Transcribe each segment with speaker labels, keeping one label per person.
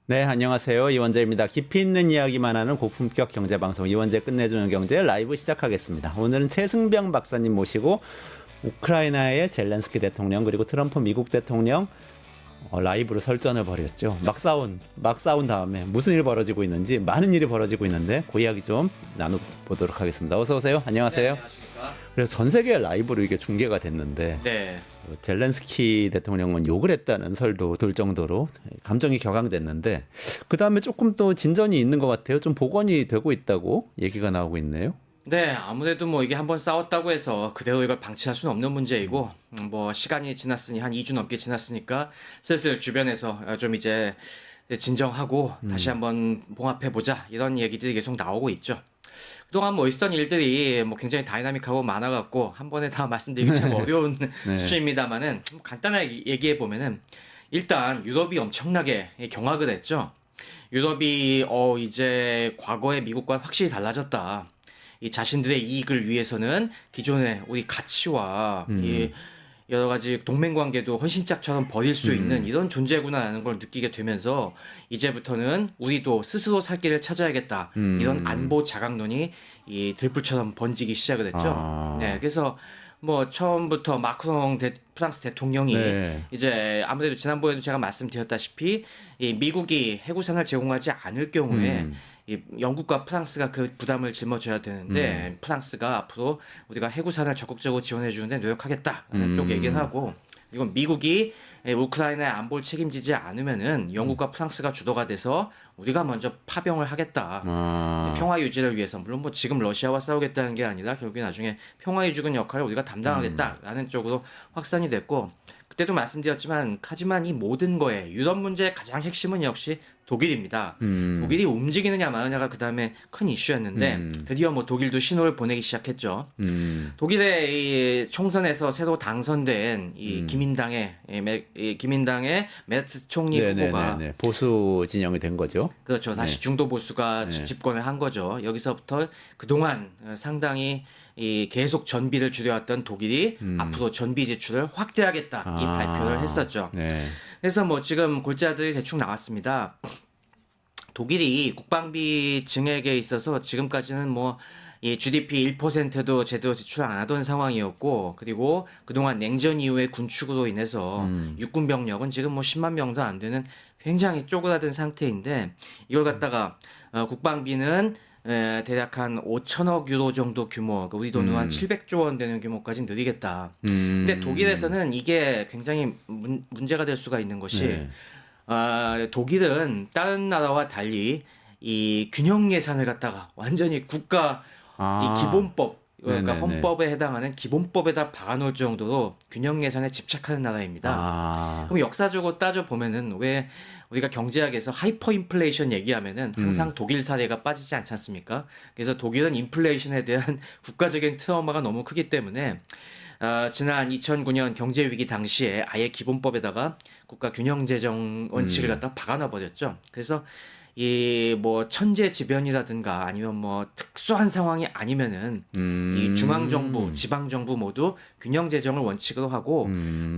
Speaker 1: 네, 안녕하세요. 이원재입니다. 깊이 있는 이야기만 하는 고품격 경제방송 이원재 끝내주는 경제 라이브 시작하겠습니다. 오늘은 최승병 박사님 모시고 우크라이나의 젤렌스키 대통령 그리고 트럼프 미국 대통령 라이브로 설전을 벌였죠. 막 싸운 다음에 무슨 일이 벌어지고 있는지 많은 일이 벌어지고 있는데 그 이야기 좀 나눠보도록 하겠습니다. 어서 오세요. 안녕하세요.
Speaker 2: 네, 안녕하십니까.
Speaker 1: 그래서 전 세계 라이브로 이게 중계가 됐는데
Speaker 2: 네.
Speaker 1: 젤렌스키 대통령은 욕을 했다는 설도 돌 정도로 감정이 격앙됐는데 그 다음에 조금 또 진전이 있는 것 같아요. 좀 복원이 되고 있다고 얘기가 나오고 있네요.
Speaker 2: 네, 아무래도 뭐 이게 한번 싸웠다고 해서 그대로 이걸 방치할 수는 없는 문제이고, 뭐 시간이 지났으니 한 2주 넘게 지났으니까 슬슬 주변에서 좀 이제 진정하고 다시 한번 봉합해보자 이런 얘기들이 계속 나오고 있죠. 그동안 뭐 있었던 일들이 뭐 굉장히 다이나믹하고 많아갖고 한 번에 다 말씀드리기 참 어려운
Speaker 1: 네.
Speaker 2: 수준입니다만은 간단하게 얘기해 보면은 일단 유럽이 엄청나게 경악을 했죠. 유럽이 이제 과거의 미국과 확실히 달라졌다. 이 자신들의 이익을 위해서는 기존의 우리 가치와 이 여러 가지 동맹 관계도 헌신짝처럼 버릴 수 있는 이런 존재구나라는 걸 느끼게 되면서 이제부터는 우리도 스스로 살 길을 찾아야겠다. 이런 안보 자강론이 이 들불처럼 번지기 시작을 했죠. 네, 그래서 뭐 처음부터 마크롱 프랑스 대통령이
Speaker 1: 네.
Speaker 2: 이제 아무래도 지난번에도 제가 말씀드렸다시피 이 미국이 해구산을 제공하지 않을 경우에 이 영국과 프랑스가 그 부담을 짊어져야 되는데 프랑스가 앞으로 우리가 해구산을 적극적으로 지원해 주는데 노력하겠다라는 쪽 얘기를 하고, 이건 미국이 우크라이나의 안보를 책임지지 않으면은 영국과 프랑스가 주도가 돼서 우리가 먼저 파병을 하겠다. 평화 유지를 위해서, 물론 뭐 지금 러시아와 싸우겠다는 게 아니라 결국에 나중에 평화 유지군 역할을 우리가 담당하겠다라는 쪽으로 확산이 됐고, 그때도 말씀드렸지만 하지만 이 모든 거에 유럽 문제의 가장 핵심은 역시 독일입니다. 독일이 움직이느냐 마느냐가 그 다음에 큰 이슈였는데 드디어 뭐 독일도 신호를 보내기 시작했죠. 독일의 이 총선에서 새로 당선된 이 기민당의 메르츠 총리 후보가
Speaker 1: 보수 진영이 된 거죠.
Speaker 2: 그렇죠. 다시 중도 보수가 집권을 한 거죠. 여기서부터 그동안 상당히 이 계속 전비를 줄여왔던 독일이 앞으로 전비 지출을 확대하겠다 이 발표를 했었죠.
Speaker 1: 네.
Speaker 2: 그래서 뭐 지금 골자들이 대충 나왔습니다. 독일이 국방비 증액에 있어서 지금까지는 뭐 이 GDP 1%도 제대로 지출 안 하던 상황이었고, 그리고 그동안 냉전 이후의 군축으로 인해서 육군 병력은 지금 뭐 10만 명도 안 되는 굉장히 쪼그라든 상태인데, 이걸 갖다가 국방비는 대략 한 5천억 유로 정도 규모, 그러니까 우리 돈으로 한 700조 원 되는 규모까지 늘리겠다. 근데 독일에서는 이게 굉장히 문제가 될 수가 있는 것이, 독일은 다른 나라와 달리 이 균형 예산을 갖다가 완전히 국가 이 기본법, 그러니까 헌법에 해당하는 기본법에다 박아놓을 정도로 균형 예산에 집착하는 나라입니다. 그럼 역사적으로 따져 보면은 왜 우리가 경제학에서 하이퍼 인플레이션 얘기하면은 항상 독일 사례가 빠지지 않지 않습니까? 그래서 독일은 인플레이션에 대한 국가적인 트라우마가 너무 크기 때문에 지난 2009년 경제 위기 당시에 아예 기본법에다가 국가 균형 재정 원칙을 갖다 박아놔 버렸죠. 그래서 이 뭐 천재지변이라든가 아니면 뭐 특수한 상황이 아니면은 이 중앙 정부, 지방 정부 모두 균형 재정을 원칙으로 하고,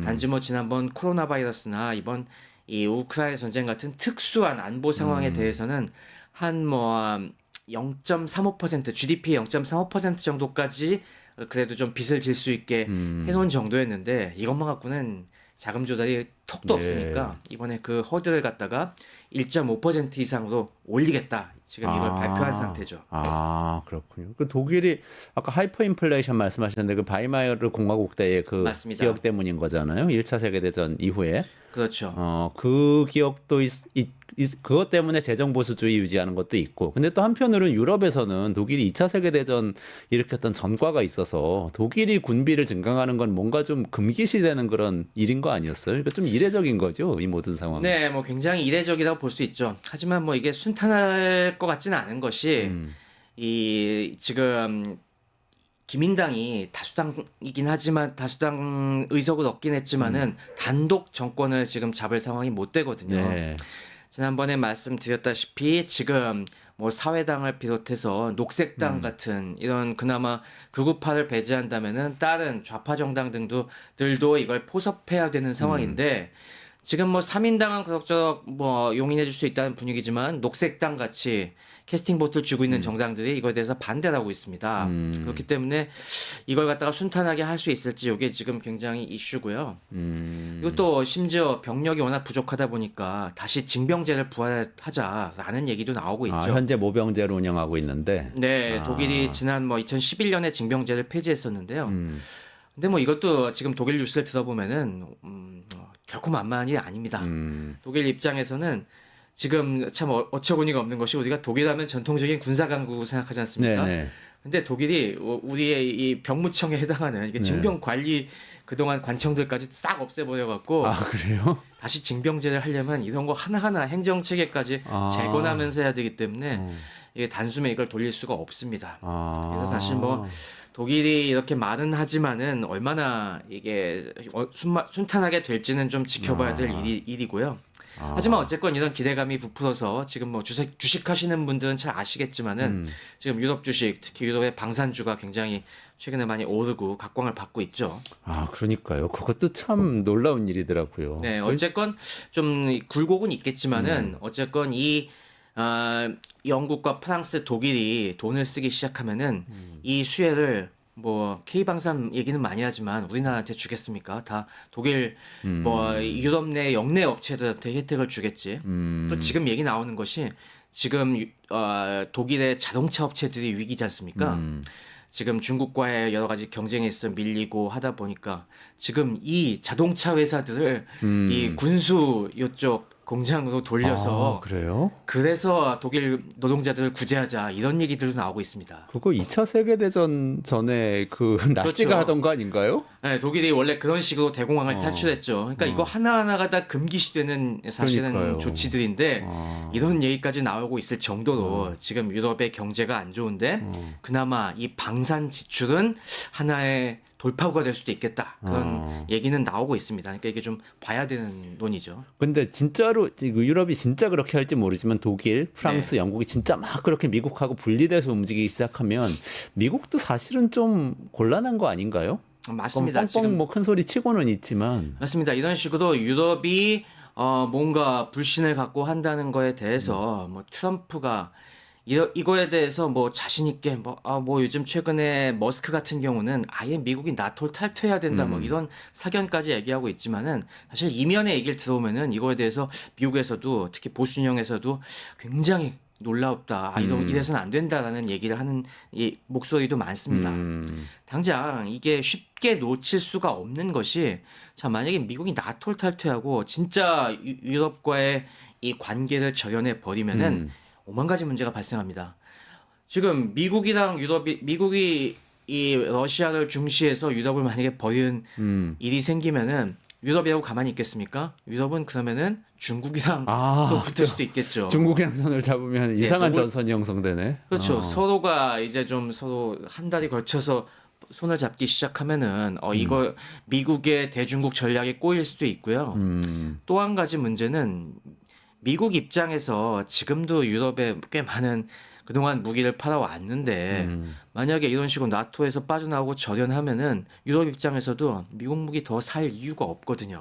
Speaker 2: 단지 뭐 지난번 코로나 바이러스나 이번 이 우크라이나 전쟁 같은 특수한 안보 상황에 대해서는 한 뭐 0.35% GDP 0.35% 정도까지 그래도 좀 빚을 질 수 있게 해놓은 정도였는데, 이것만 갖고는 자금 조달이 톡도 없으니까 이번에 그 허들을 갖다가 1.5% 이상으로 올리겠다. 지금 이걸 발표한 상태죠.
Speaker 1: 그렇군요. 그 독일이 아까 하이퍼 인플레이션 말씀하셨는데 그 바이마이어르 공화국 때의 그
Speaker 2: 맞습니다.
Speaker 1: 기억 때문인 거잖아요. 1차 세계대전 이후에.
Speaker 2: 그렇죠.
Speaker 1: 그 기억도 그것 때문에 재정 보수주의 유지하는 것도 있고. 근데 또 한편으로는 유럽에서는 독일이 2차 세계대전 일으켰던 전과가 있어서 독일이 군비를 증강하는 건 뭔가 좀 금기시되는 그런 일인 거 아니었어요? 그러니까 좀 이례적인 거죠, 이 모든 상황.
Speaker 2: 네, 뭐 굉장히 이례적이라고 볼 수 있죠. 하지만 뭐 이게 순탄할 것 같지는 않은 것이 이 지금 기민당이 다수당이긴 하지만 다수당 의석을 얻긴 했지만은 단독 정권을 지금 잡을 상황이 못 되거든요.
Speaker 1: 네.
Speaker 2: 지난번에 말씀드렸다시피 지금 뭐 사회당을 비롯해서 녹색당 같은 이런 그나마 극우파를 배제한다면은 다른 좌파 정당 들도 이걸 포섭해야 되는 상황인데, 지금 뭐 3인당은 그럭저럭 뭐 용인해 줄 수 있다는 분위기지만 녹색당 같이 캐스팅 보트를 쥐고 있는 정당들이 이거에 대해서 반대를 하고 있습니다. 그렇기 때문에 이걸 갖다가 순탄하게 할 수 있을지 이게 지금 굉장히 이슈고요. 그리고 또 심지어 병력이 워낙 부족하다 보니까 다시 징병제를 부활하자라는 얘기도 나오고 있죠.
Speaker 1: 아, 현재 모병제로 운영하고 있는데.
Speaker 2: 네, 독일이 지난 뭐 2011년에 징병제를 폐지했었는데요. 근데 뭐 이것도 지금 독일 뉴스를 들어보면은 결코 만만한 일이 아닙니다. 독일 입장에서는 지금 참 어처구니가 없는 것이 우리가 독일하면 전통적인 군사 강국 생각하지 않습니까?
Speaker 1: 네네.
Speaker 2: 근데 독일이 우리의 이 병무청에 해당하는 이게 징병 관리 그동안 관청들까지 싹 없애버려 갖고
Speaker 1: 아, 그래요?
Speaker 2: 다시 징병제를 하려면 이런 거 하나하나 행정 체계까지
Speaker 1: 아.
Speaker 2: 재건하면서 해야 되기 때문에 이게 단숨에 이걸 돌릴 수가 없습니다.
Speaker 1: 아.
Speaker 2: 그래서 사실 뭐 독일이 이렇게 말은 하지만은 얼마나 이게 순탄하게 될지는 좀 지켜봐야 될 일이고요. 하지만 어쨌건 이런 기대감이 부풀어서 지금 뭐 주식 하시는 분들은 잘 아시겠지만은 지금 유럽 주식, 특히 유럽의 방산주가 굉장히 최근에 많이 오르고 각광을 받고 있죠.
Speaker 1: 아, 그러니까요. 그것도 참 놀라운 일이더라고요.
Speaker 2: 네, 어쨌건 좀 굴곡은 있겠지만은 어쨌건 이 영국과 프랑스, 독일이 돈을 쓰기 시작하면은 이 수혜를 뭐 K방산 얘기는 많이 하지만 우리나라한테 주겠습니까? 다 독일 뭐 유럽 내 영내 업체들한테 혜택을 주겠지. 또 지금 얘기 나오는 것이 지금 독일의 자동차 업체들이 위기지 않습니까? 지금 중국과의 여러 가지 경쟁에 있어 밀리고 하다 보니까 지금 이 자동차 회사들을 이 군수 요쪽 공장으로 돌려서
Speaker 1: 아, 그래요?
Speaker 2: 그래서 독일 노동자들을 구제하자 이런 얘기들도 나오고 있습니다.
Speaker 1: 그거 2차 세계대전 전에 그 나치가
Speaker 2: 그렇죠.
Speaker 1: 하던 거 아닌가요?
Speaker 2: 네, 독일이 원래 그런 식으로 대공황을 탈출했죠. 그러니까 이거 하나하나가 다 금기시되는 사실은
Speaker 1: 그러니까요.
Speaker 2: 조치들인데 이런 얘기까지 나오고 있을 정도로 지금 유럽의 경제가 안 좋은데 그나마 이 방산 지출은 하나의 돌파구가 될 수도 있겠다. 그런 얘기는 나오고 있습니다. 그러니까 이게 좀 봐야 되는 논이죠.
Speaker 1: 근데 진짜로 유럽이 진짜 그렇게 할지 모르지만 독일, 프랑스,
Speaker 2: 네.
Speaker 1: 영국이 진짜 막 그렇게 미국하고 분리돼서 움직이기 시작하면 미국도 사실은 좀 곤란한 거 아닌가요?
Speaker 2: 맞습니다.
Speaker 1: 뻥뻥
Speaker 2: 지금
Speaker 1: 뭐 큰 소리 치고는 있지만
Speaker 2: 맞습니다. 이런 식으로 유럽이 뭔가 불신을 갖고 한다는 거에 대해서 뭐 트럼프가 이거에 대해서 뭐 자신 있게 뭐 요즘 최근에 머스크 같은 경우는 아예 미국이 나토를 탈퇴해야 된다 뭐 이런 사견까지 얘기하고 있지만은 사실 이면의 얘기를 들어보면은 이거에 대해서 미국에서도 특히 보수 진영에서도 굉장히 놀랍다. 이래서는 안 된다라는 얘기를 하는 이 목소리도 많습니다. 당장 이게 쉽게 놓칠 수가 없는 것이 자 만약에 미국이 나토를 탈퇴하고 진짜 유럽과의 이 관계를 절연해 버리면은 오만 가지 문제가 발생합니다. 지금 미국이 이 러시아를 중시해서 유럽을 만약에 버리는 일이 생기면은 유럽이라고 가만히 있겠습니까? 유럽은 그러면은 중국이랑 또 붙을 수도 있겠죠.
Speaker 1: 중국이랑 손을 잡으면 이상한 전선이 형성되네.
Speaker 2: 그렇죠. 서로가 이제 좀 서로 한 달이 걸쳐서 손을 잡기 시작하면은 이거 미국의 대중국 전략에 꼬일 수도 있고요. 또 한 가지 문제는 미국 입장에서 지금도 유럽에 꽤 많은 그동안 무기를 팔아왔는데 만약에 이런 식으로 나토에서 빠져나오고 절연하면은 유럽 입장에서도 미국 무기 더 살 이유가 없거든요.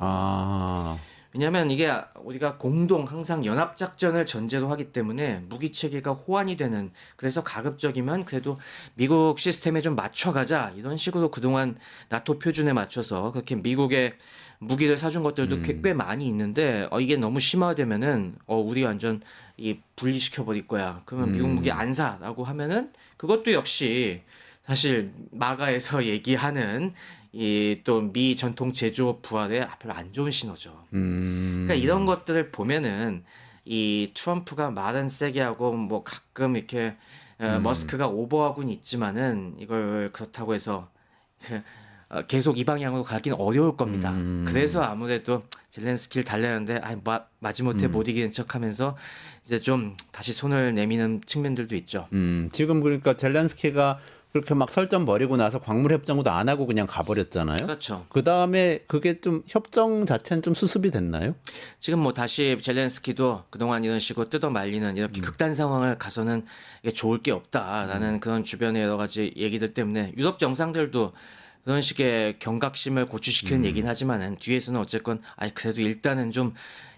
Speaker 2: 왜냐하면 이게 우리가 공동 항상 연합작전을 전제로 하기 때문에 무기 체계가 호환이 되는 그래서 가급적이면 그래도 미국 시스템에 좀 맞춰가자 이런 식으로 그동안 나토 표준에 맞춰서 그렇게 미국의 무기를 사준 것들도 꽤 많이 있는데 이게 너무 심화되면은 우리 완전 이 분리시켜 버릴 거야. 그러면 미국 무기 안 사라고 하면은 그것도 역시 사실 마가에서 얘기하는 이 또 미 전통 제조업 부활에 별로 안 좋은 신호죠. 그러니까 이런 것들을 보면은 이 트럼프가 말은 세게 하고 뭐 가끔 이렇게 머스크가 오버하고는 있지만은 이걸 그렇다고 해서 계속 이 방향으로 가기는 어려울 겁니다. 그래서 아무래도 젤렌스키를 달래는데 마지못해 못 이기는 척하면서 이제 좀 다시 손을 내미는 측면들도 있죠.
Speaker 1: 지금 그러니까 젤렌스키가 그렇게 막 설전 벌이고 나서 광물 협정도 안 하고 그냥 가버렸잖아요.
Speaker 2: 그렇죠.
Speaker 1: 그 다음에 그게 좀 협정 자체는 좀 수습이 됐나요?
Speaker 2: 지금 뭐 다시 젤렌스키도 그동안 이런 식으로 뜯어 말리는 이렇게 극단 상황을 가서는 이게 좋을 게 없다라는 그런 주변의 여러 가지 얘기들 때문에 유럽 정상들도 그런 식의 경각심을 고취시키는 얘기는 하지만은 뒤에서는 어쨌건 그래도 일단은 좀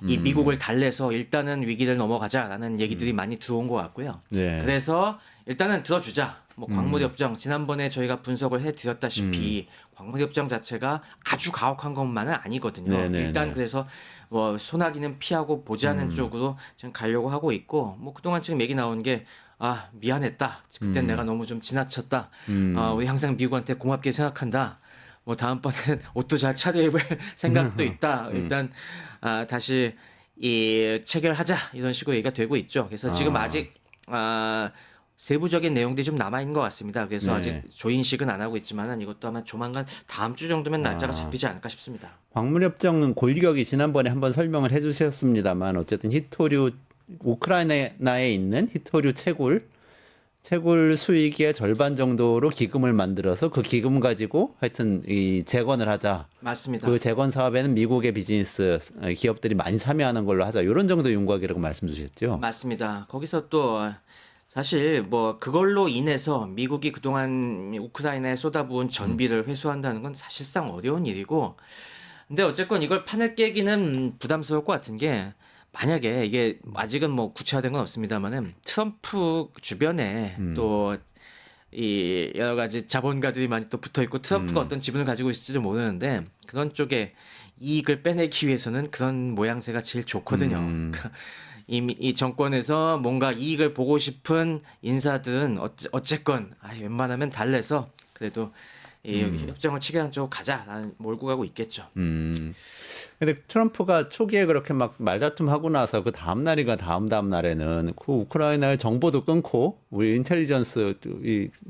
Speaker 2: 이 미국을 달래서 일단은 위기를 넘어가자라는 얘기들이 많이 들어온 것 같고요.
Speaker 1: 네.
Speaker 2: 그래서 일단은 들어주자. 뭐 광물협정 지난번에 저희가 분석을 해드렸다시피 광물협정 자체가 아주 가혹한 것만은 아니거든요.
Speaker 1: 네네네.
Speaker 2: 일단 그래서 뭐 소나기는 피하고 보자는 쪽으로 지금 가려고 하고 있고 뭐 그동안 지금 얘기 나온 게 미안했다. 그땐 내가 너무 좀 지나쳤다. 우리 항상 미국한테 고맙게 생각한다. 뭐 다음번에는 옷도 잘 차려입을 생각도 있다. 일단 다시 이 체결하자 이런 식으로 얘기가 되고 있죠. 그래서 지금 아직 세부적인 내용들이 좀 남아 있는 것 같습니다. 그래서
Speaker 1: 네.
Speaker 2: 아직 조인식은 안 하고 있지만은 이것도 아마 조만간 다음 주 정도면 날짜가 잡히지 않을까 싶습니다.
Speaker 1: 광물협정은 골격이 지난번에 한번 설명을 해주셨습니다만 어쨌든 히토류 우크라이나에 있는 히토류 채굴 수익의 절반 정도로 기금을 만들어서 그 기금 가지고 하여튼 이 재건을 하자.
Speaker 2: 맞습니다.
Speaker 1: 그 재건 사업에는 미국의 비즈니스 기업들이 많이 참여하는 걸로 하자. 이런 정도 윤곽이라고 말씀 주셨죠.
Speaker 2: 맞습니다. 거기서 또 사실 뭐 그걸로 인해서 미국이 그동안 우크라이나에 쏟아부은 전비를 회수한다는 건 사실상 어려운 일이고 근데 어쨌건 이걸 판을 깨기는 부담스러울 것 같은 게 만약에 이게 아직은 뭐 구체화된 건 없습니다만은 트럼프 주변에 또 이 여러 가지 자본가들이 많이 또 붙어 있고 트럼프가 어떤 지분을 가지고 있을지도 모르는데 그런 쪽에 이익을 빼내기 위해서는 그런 모양새가 제일 좋거든요. 이미 이 정권에서 뭔가 이익을 보고 싶은 인사들은 어쨌건 웬만하면 달래서 그래도 이 협정을 체결한 쪽으로 가자라는 몰고 가고 있겠죠.
Speaker 1: 근데 트럼프가 초기에 그렇게 막 말다툼하고 나서 그 다음 날이가 다음 날에는 그 우크라이나의 정보도 끊고 우리 인텔리전스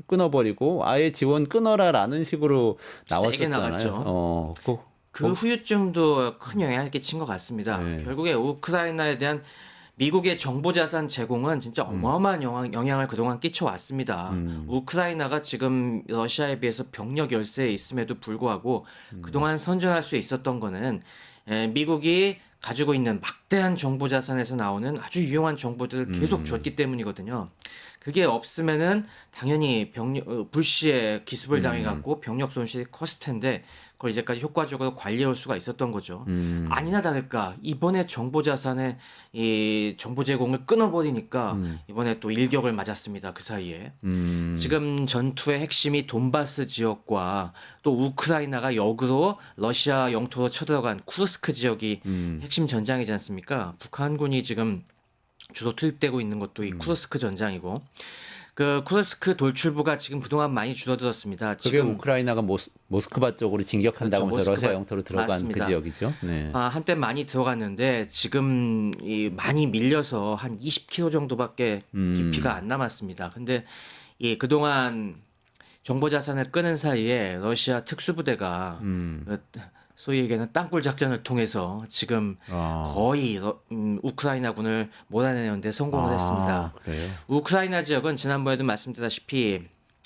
Speaker 1: 끊어버리고 아예 지원 끊어라라는 식으로
Speaker 2: 세게
Speaker 1: 나왔었잖아요.
Speaker 2: 나갔죠. 그 후유증도 큰 영향을 끼친 것 같습니다.
Speaker 1: 네.
Speaker 2: 결국에 우크라이나에 대한 미국의 정보자산 제공은 진짜 어마어마한 영향을 그동안 끼쳐왔습니다. 우크라이나가 지금 러시아에 비해서 병력 열세에 있음에도 불구하고 그동안 선전할 수 있었던 거는 미국이 가지고 있는 막대한 정보자산에서 나오는 아주 유용한 정보들을 계속 줬기 때문이거든요. 그게 없으면은 당연히 불시에 기습을 당해갖고 병력 손실이 컸을 텐데 그걸 이제까지 효과적으로 관리할 수가 있었던 거죠. 아니나 다를까 이번에 정보자산의 이 정보 제공을 끊어버리니까 이번에 또 일격을 맞았습니다. 그 사이에 지금 전투의 핵심이 돈바스 지역과 또 우크라이나가 역으로 러시아 영토로 쳐들어간 쿠르스크 지역이 핵심 전장이지 않습니까? 북한군이 지금 주로 투입되고 있는 것도 이 쿠르스크 전장이고 그 쿠르스크 돌출부가 지금 그동안 많이 줄어들었습니다.
Speaker 1: 그게
Speaker 2: 지금
Speaker 1: 우크라이나가 모스크바 쪽으로 진격한다고 하면서
Speaker 2: 그렇죠.
Speaker 1: 러시아
Speaker 2: 모스크바.
Speaker 1: 영토로 들어간
Speaker 2: 맞습니다.
Speaker 1: 그 지역이죠. 네.
Speaker 2: 한때 많이 들어갔는데 지금 이 많이 밀려서 한 20km 정도밖에 깊이가 안 남았습니다. 근데 이 그동안 정보 자산을 끄는 사이에 러시아 특수부대가 소위 얘기하는 땅굴 작전을 통해서 지금 거의 우크라이나군을 몰아내는데 성공을 했습니다.
Speaker 1: 그래요?
Speaker 2: 우크라이나 지역은 지난번에도 말씀드렸다시피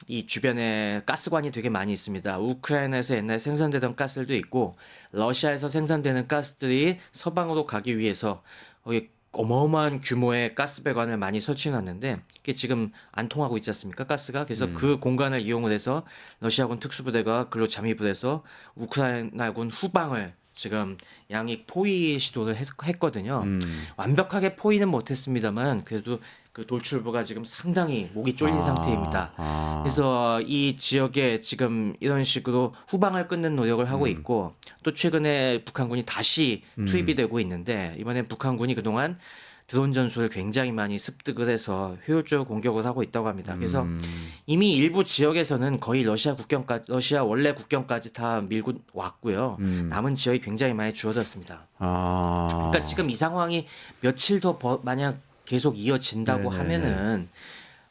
Speaker 2: 이 주변에 가스관이 되게 많이 있습니다. 우크라이나에서 옛날에 생산되던 가스들도 있고 러시아에서 생산되는 가스들이 서방으로 가기 위해서 거기 어마어마한 규모의 가스 배관을 많이 설치해 놨는데 이게 지금 안 통하고 있지 않습니까? 가스가. 그래서 그 공간을 이용을 해서 러시아군 특수부대가 글로 잠입을 해서 우크라이나군 후방을 지금 양익 포위 시도를 했거든요. 완벽하게 포위는 못했습니다만 그래도 그 돌출부가 지금 상당히 목이 쫄린 상태입니다. 그래서 이 지역에 지금 이런 식으로 후방을 끊는 노력을 하고 있고 또 최근에 북한군이 다시 투입이 되고 있는데 이번엔 북한군이 그동안 드론 전술을 굉장히 많이 습득을 해서 효율적으로 공격을 하고 있다고 합니다. 그래서 이미 일부 지역에서는 거의 러시아 원래 국경까지 다 밀고 왔고요. 남은 지역이 굉장히 많이 줄어들었습니다. 그러니까 지금 이 상황이 며칠 더 만약 계속 이어진다고
Speaker 1: 네네네.
Speaker 2: 하면은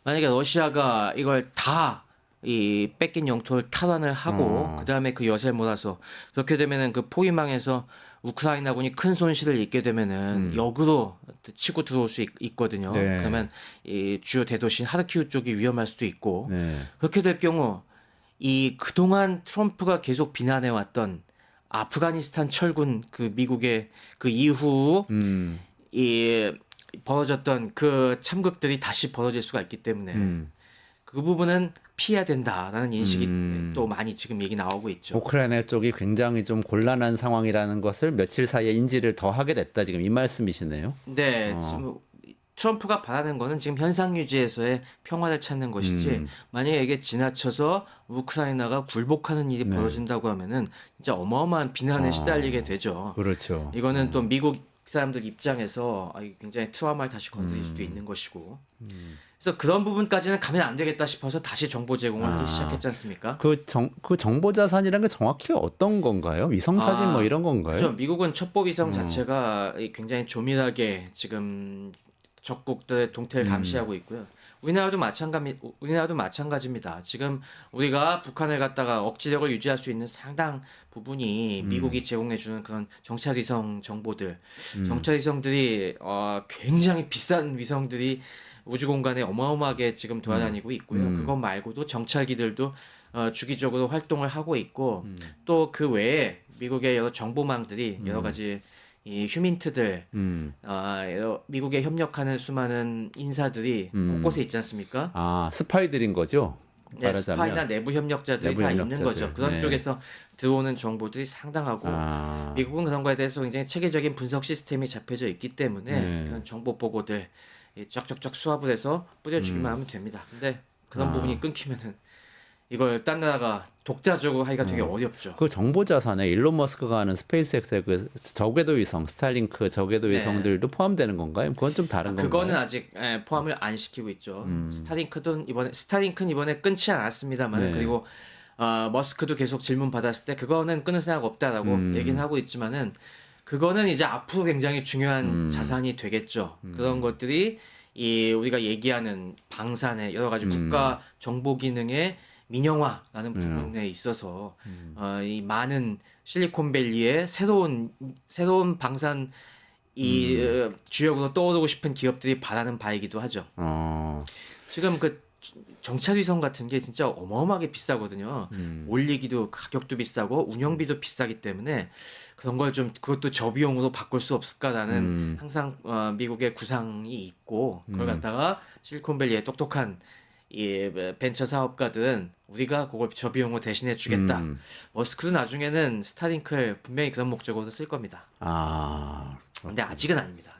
Speaker 2: 만약에 러시아가 이걸 다 이 뺏긴 영토를 탈환을 하고 그다음에 그 엿을 몰아서 그렇게 되면은 그 포위망에서 우크라이나군이 큰 손실을 입게 되면은 역으로 치고 들어올 수 있거든요.
Speaker 1: 네.
Speaker 2: 그러면 이 주요 대도시 하르키우 쪽이 위험할 수도 있고
Speaker 1: 네.
Speaker 2: 그렇게 될 경우 이 그동안 트럼프가 계속 비난해 왔던 아프가니스탄 철군 그 미국의 그 이후 이 벌어졌던 그 참극들이 다시 벌어질 수가 있기 때문에 그 부분은 피해야 된다라는 인식이
Speaker 1: 음.
Speaker 2: 또 많이 지금 얘기 나오고 있죠.
Speaker 1: 우크라이나 쪽이 굉장히 좀 곤란한 상황이라는 것을 며칠 사이에 인지를 더 하게 됐다. 지금 이 말씀이시네요.
Speaker 2: 네, 지금 트럼프가 바라는 거는 지금 현상 유지에서의 평화를 찾는 것이지 만약에 이게 지나쳐서 우크라이나가 굴복하는 일이 벌어진다고 하면은 진짜 어마어마한 비난에 시달리게 되죠.
Speaker 1: 그렇죠.
Speaker 2: 이거는 또 미국 사람들 입장에서 이게 굉장히 트라우마를 다시 건드릴 수도 있는 것이고. 그래서 그런 부분까지는 가면 안 되겠다 싶어서 다시 정보 제공을 하기 시작했지 않습니까?
Speaker 1: 그 정보 자산이라는 게 정확히 어떤 건가요? 위성 사진 뭐 이런 건가요?
Speaker 2: 그렇죠. 미국은 첩보 위성 자체가 굉장히 조밀하게 지금 적국들의 동태를 감시하고 있고요. 우리나라도 마찬가지입니다. 지금 우리가 북한을 갖다가 억지력을 유지할 수 있는 상당 부분이 미국이 제공해주는 그런 정찰 위성 정보들, 정찰 위성들이 굉장히 비싼 위성들이 우주 공간에 어마어마하게 지금 돌아다니고 있고요. 그것 말고도 정찰기들도 주기적으로 활동을 하고 있고 또 그 외에 미국의 여러 정보망들이 여러 가지 이 휴민트들, 미국에 협력하는 수많은 인사들이 곳곳에 있지 않습니까?
Speaker 1: 아, 스파이들인 거죠?
Speaker 2: 네,
Speaker 1: 말하자면.
Speaker 2: 스파이나 내부 협력자들이
Speaker 1: 내부
Speaker 2: 다 있는
Speaker 1: 협력자들.
Speaker 2: 거죠. 그런
Speaker 1: 네.
Speaker 2: 쪽에서 들어오는 정보들이 상당하고 미국은 그런 거에 대해서 굉장히 체계적인 분석 시스템이 잡혀져 있기 때문에
Speaker 1: 네.
Speaker 2: 그런 정보 보고들 쫙쫙쫙 수합을 해서 뿌려주기만 하면 됩니다. 근데 그런 부분이 끊기면은 이걸 딴 나라가 독자적으로 하기가 되게 어렵죠.
Speaker 1: 그 정보 자산에 일론 머스크가 하는 스페이스X의 그 저궤도 위성, 스타링크 저궤도
Speaker 2: 네.
Speaker 1: 위성들도 포함되는 건가요? 그건 좀 다른 건가요?
Speaker 2: 그거는 아직 포함을 안 시키고 있죠. 스타링크는 이번에 끊지 않았습니다만
Speaker 1: 네.
Speaker 2: 그리고 머스크도 계속 질문 받았을 때 그거는 끊을 생각 없다라고 얘기는 하고 있지만은 그거는 이제 앞으로 굉장히 중요한 자산이 되겠죠. 그런 것들이 우리가 얘기하는 방산의 여러 가지 국가 정보 기능의 민영화라는 부분에 있어서 이 많은 실리콘밸리의 새로운 방산 주역으로 떠오르고 싶은 기업들이 바라는 바이기도 하죠. 지금 그 정찰위성 같은 게 진짜 어마어마하게 비싸거든요. 올리기도 가격도 비싸고 운영비도 비싸기 때문에 그런 걸 좀 그것도 저비용으로 바꿀 수 없을까라는 항상 미국의 구상이 있고 그걸 갖다가 실리콘밸리의 똑똑한 이 벤처 사업가들은 우리가 그걸 저비용으로 대신해 주겠다. 머스크도 나중에는 스타링크를 분명히 그런 목적으로 쓸 겁니다. 근데 아직은 아닙니다.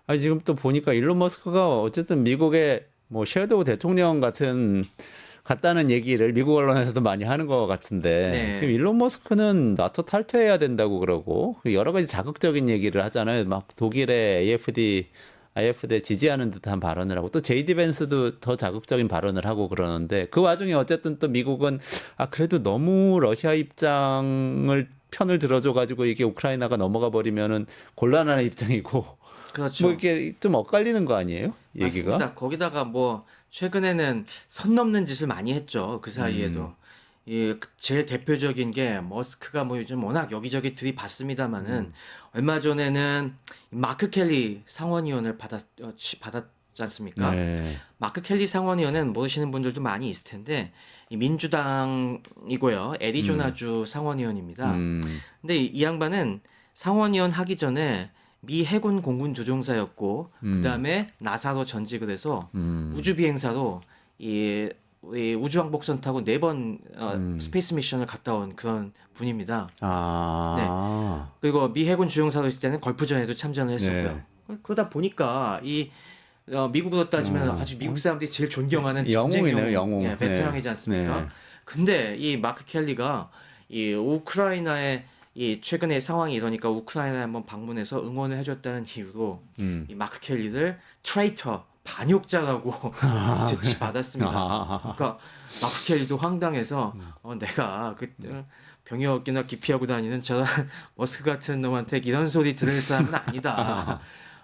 Speaker 1: 아니 지금 또 보니까 일론 머스크가 어쨌든 미국의 뭐 섀도우 대통령 같다는 얘기를 미국 언론에서도 많이 하는 것 같은데
Speaker 2: 네.
Speaker 1: 지금 일론 머스크는 나토 탈퇴해야 된다고 그러고 여러 가지 자극적인 얘기를 하잖아요. 막 독일의 IFD 지지하는 듯한 발언을 하고 또 JD 벤스도 더 자극적인 발언을 하고 그러는데 그 와중에 어쨌든 또 미국은 그래도 너무 러시아 입장을 편을 들어줘 가지고 이게 우크라이나가 넘어가 버리면은 곤란한 입장이고
Speaker 2: 그렇죠.
Speaker 1: 뭐 이게 좀 엇갈리는 거 아니에요? 얘기가?
Speaker 2: 맞습니다. 거기다가 뭐 최근에는 선 넘는 짓을 많이 했죠. 그 사이에도. 제일 대표적인 게 머스크가 뭐 요즘 워낙 여기저기 들이받습니다만은 얼마 전에는 마크 켈리 상원의원을 받았지 않습니까?
Speaker 1: 네.
Speaker 2: 마크 켈리 상원의원은 모르시는 분들도 많이 있을 텐데 이 민주당이고요. 애리조나주 상원의원입니다. 근데 이 양반은 상원의원 하기 전에 미 해군 공군 조종사였고 그다음에 나사로 전직을 해서 우주 비행사로 우리 우주왕복선 타고 4번 스페이스 미션을 갔다 온 그런 분입니다. 그리고 미 해군 조종사로 있을 때는 걸프전에도 참전을 했었고요. 그러다 보니까 미국으로 따지면 아주 미국 사람들이 제일 존경하는
Speaker 1: 영웅이네요, 영웅.
Speaker 2: 예, 베테랑이지 않습니까?
Speaker 1: 네.
Speaker 2: 근데 이 마크 켈리가 이 우크라이나의 이 최근에 상황이 이러니까 우크라이나에 한번 방문해서 응원을 해줬다는 이유로 이 마크 켈리를 트레이터 반역자라고 지받았습니다. 그러니까 마크 켈리도 황당해서 내가 그 병역이나 기피하고 다니는 저런 머스크 같은 놈한테 이런 소리 들을 사람은 아니다.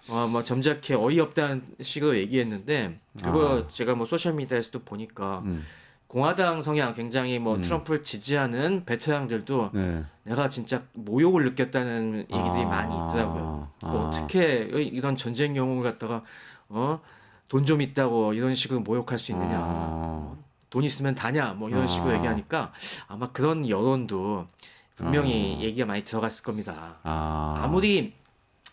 Speaker 2: 뭐 점잖게 어이없다는 식으로 얘기했는데 그거 제가 뭐 소셜 미디어에서도 보니까 공화당 성향 굉장히 뭐 트럼프를 지지하는 베테랑들도 내가 진짜 모욕을 느꼈다는 얘기들이 많이 있더라고요. 어떻게 이런 전쟁 영웅을 갖다가 돈 좀 있다고 이런 식으로 모욕할 수 있느냐. 돈 있으면 다냐 뭐 이런 식으로 얘기하니까 아마 그런 여론도 분명히 얘기가 많이 들어갔을 겁니다. 아무리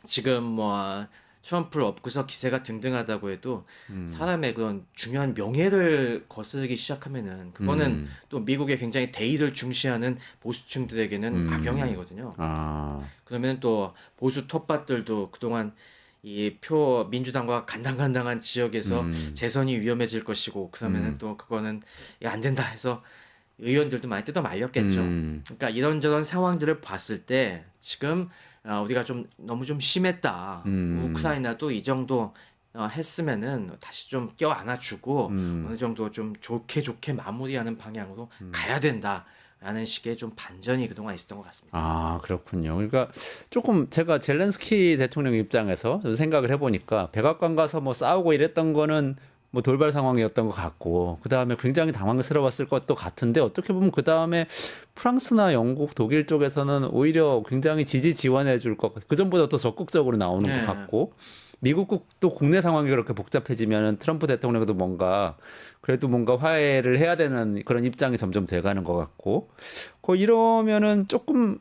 Speaker 2: 지금 뭐 트럼프를 업고서 기세가 등등하다고 해도 사람의 그런 중요한 명예를 거스르기 시작하면은 그거는 또 미국의 굉장히 대의를 중시하는 보수층들에게는 악영향이거든요.
Speaker 1: 아,
Speaker 2: 그러면 또 보수 텃밭들도 그동안 이 표 민주당과 간당간당한 지역에서 재선이 위험해질 것이고 그러면은 또 그거는 야, 안 된다 해서 의원들도 많이 뜯어 말렸겠죠. 그러니까 이런저런 상황들을 봤을 때 지금 우리가 좀 너무 좀 심했다. 우크라이나도 이 정도 했으면은 다시 좀 껴 안아주고 어느 정도 좀 좋게 마무리하는 방향으로 가야 된다라는 식의 좀 반전이 그동안 있었던 것 같습니다.
Speaker 1: 아, 그렇군요. 그러니까 조금 제가 젤렌스키 대통령 입장에서 좀 생각을 해보니까 백악관 가서 뭐 싸우고 이랬던 거는 뭐 돌발 상황이었던 것 같고, 그 다음에 굉장히 당황스러웠을 것도 같은데, 어떻게 보면 그 다음에 프랑스나 영국, 독일 쪽에서는 오히려 굉장히 지지 지원해 줄 것 같고, 그 전보다 더 적극적으로 나오는 것
Speaker 2: 네.
Speaker 1: 같고, 미국도 국내 상황이 그렇게 복잡해지면 트럼프 대통령도 뭔가 그래도 뭔가 화해를 해야 되는 그런 입장이 점점 돼가는 것 같고, 이러면은 조금